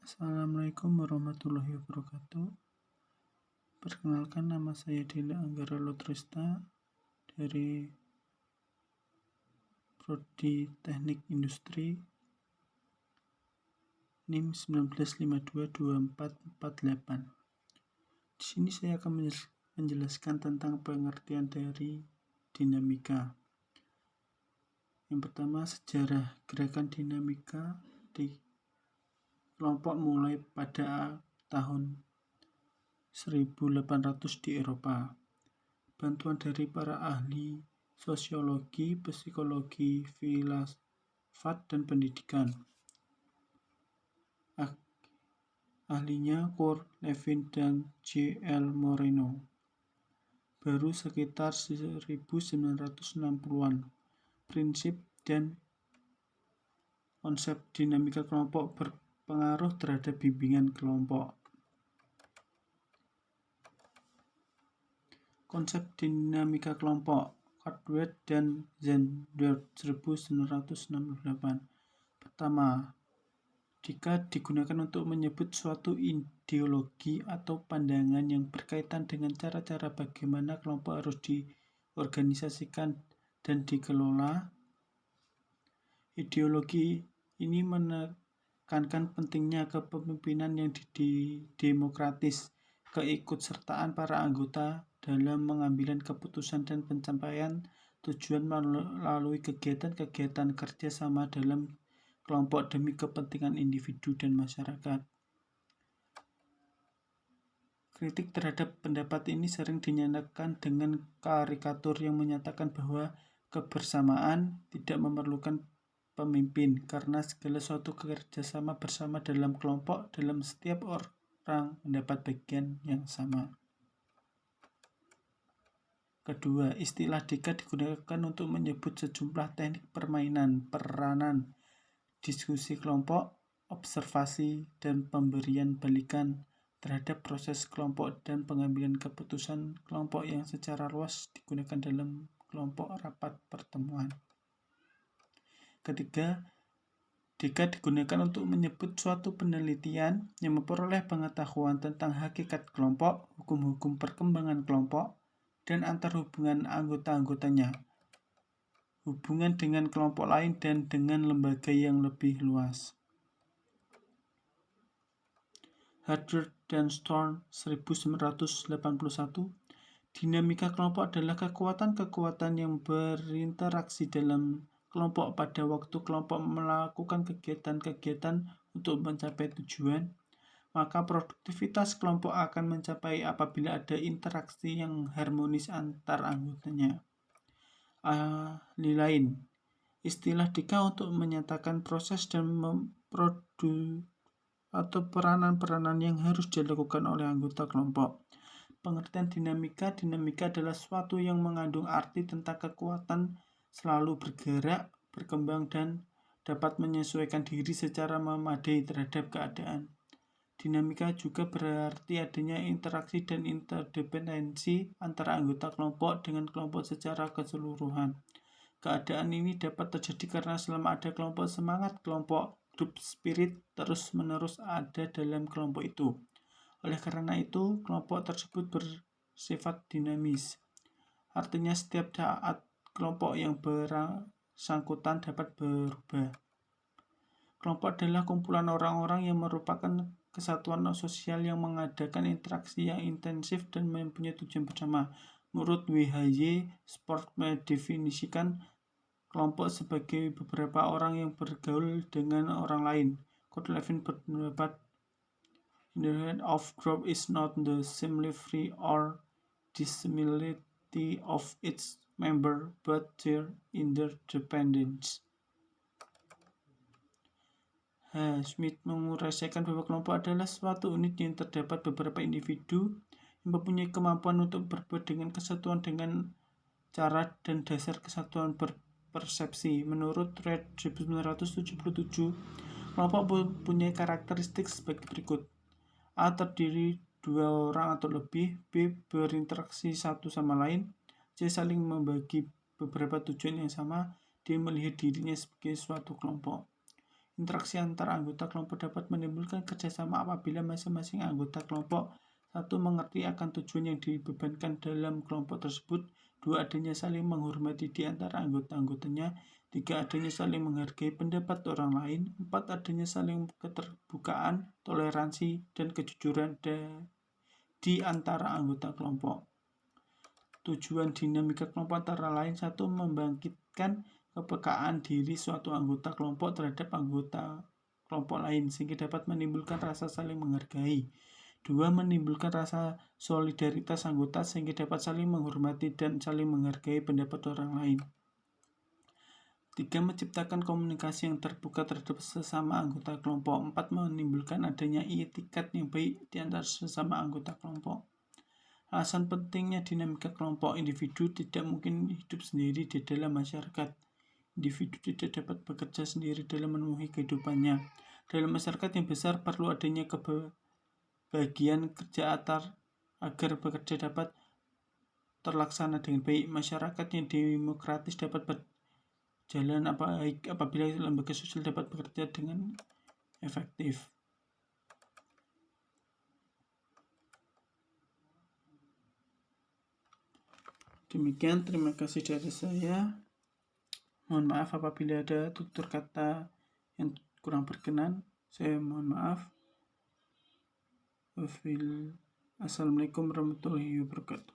Assalamualaikum warahmatullahi wabarakatuh. Perkenalkan, nama saya Dila Anggara Lotrista dari Prodi Teknik Industri NIM 19522448. Di sini saya akan menjelaskan tentang pengertian dari dinamika. Yang pertama, sejarah gerakan dinamika di kelompok mulai pada tahun 1800 di Eropa. Bantuan dari para ahli sosiologi, psikologi, filsafat, dan pendidikan. Ahlinya Kurt Lewin dan J.L. Moreno. Baru sekitar 1960-an. Prinsip dan konsep dinamika kelompok berpengaruh terhadap bimbingan kelompok. Konsep dinamika kelompok Cartwright dan Zandberg 1968. Pertama, jika digunakan untuk menyebut suatu ideologi atau pandangan yang berkaitan dengan cara-cara bagaimana kelompok harus diorganisasikan dan dikelola. Ideologi ini menekankan pentingnya kepemimpinan yang demokratis, keikutsertaan para anggota dalam mengambil keputusan dan pencapaian tujuan melalui kegiatan-kegiatan kerjasama dalam kelompok demi kepentingan individu dan masyarakat. Kritik terhadap pendapat ini sering dinyatakan dengan karikatur yang menyatakan bahwa kebersamaan tidak memerlukan pemimpin karena segala suatu kerjasama bersama dalam kelompok dalam setiap orang mendapat bagian yang sama. Kedua, istilah deka digunakan untuk menyebut sejumlah teknik permainan, peranan, diskusi kelompok, observasi, dan pemberian balikan terhadap proses kelompok dan pengambilan keputusan kelompok yang secara luas digunakan dalam kelompok rapat pertemuan. Ketiga, deka digunakan untuk menyebut suatu penelitian yang memperoleh pengetahuan tentang hakikat kelompok, hukum-hukum perkembangan kelompok, dan antar hubungan anggota-anggotanya, hubungan dengan kelompok lain, dan dengan lembaga yang lebih luas. Harder dan Stone 1981. Dinamika kelompok adalah kekuatan-kekuatan yang berinteraksi dalam kelompok pada waktu kelompok melakukan kegiatan-kegiatan untuk mencapai tujuan. Maka produktivitas kelompok akan mencapai apabila ada interaksi yang harmonis antar anggotanya. Ahli lain, istilah deka untuk menyatakan proses dan atau peranan-peranan yang harus dilakukan oleh anggota kelompok. Pengertian dinamika adalah suatu yang mengandung arti tentang kekuatan selalu bergerak, berkembang, dan dapat menyesuaikan diri secara memadai terhadap keadaan. Dinamika juga berarti adanya interaksi dan interdependensi antara anggota kelompok dengan kelompok secara keseluruhan. Keadaan ini dapat terjadi karena selama ada kelompok semangat kelompok, group spirit terus-menerus ada dalam kelompok itu. Oleh karena itu, kelompok tersebut bersifat dinamis. Artinya setiap saat kelompok yang bersangkutan dapat berubah. Kelompok adalah kumpulan orang-orang yang merupakan kesatuan sosial yang mengadakan interaksi yang intensif dan mempunyai tujuan bersama. Menurut W.H.Y. Sport mendefinisikan kelompok sebagai beberapa orang yang bergaul dengan orang lain. Kurt Lewin berpendapat, the head of group is not the similarity or dissimilarity of its member, but their interdependence. Smith menguraikan bahwa kelompok adalah suatu unit yang terdapat beberapa individu yang mempunyai kemampuan untuk berbuat dengan kesatuan dengan cara dan dasar kesatuan berpersepsi. Menurut Reid 1977, kelompok mempunyai karakteristik sebagai berikut. A. Terdiri 2 orang atau lebih. B. Berinteraksi satu sama lain. C. Saling membagi beberapa tujuan yang sama. D. Melihat dirinya sebagai suatu kelompok. Interaksi antara anggota kelompok dapat menimbulkan kerjasama apabila masing-masing anggota kelompok satu mengerti akan tujuan yang dibebankan dalam kelompok tersebut, dua adanya saling menghormati di antara anggota-anggotanya, tiga adanya saling menghargai pendapat orang lain, empat adanya saling keterbukaan, toleransi, dan kejujuran di antara anggota kelompok. Tujuan dinamika kelompok antara lain satu membangkitkan kepekaan diri suatu anggota kelompok terhadap anggota kelompok lain sehingga dapat menimbulkan rasa saling menghargai. Dua, menimbulkan rasa solidaritas anggota sehingga dapat saling menghormati dan saling menghargai pendapat orang lain. Tiga, menciptakan komunikasi yang terbuka terhadap sesama anggota kelompok. Empat, menimbulkan adanya etikat yang baik di antara sesama anggota kelompok. Alasan pentingnya dinamika kelompok. Individu tidak mungkin hidup sendiri di dalam masyarakat. Individu tidak dapat bekerja sendiri dalam memenuhi kehidupannya. Dalam masyarakat yang besar perlu adanya kebagian kerja agar bekerja dapat terlaksana dengan baik. Masyarakat yang demokratis dapat berjalan baik apabila lembaga sosial dapat bekerja dengan efektif. Demikian, terima kasih dari saya. Mohon maaf apabila ada tutur kata yang kurang berkenan. Saya mohon maaf. Assalamualaikum warahmatullahi wabarakatuh.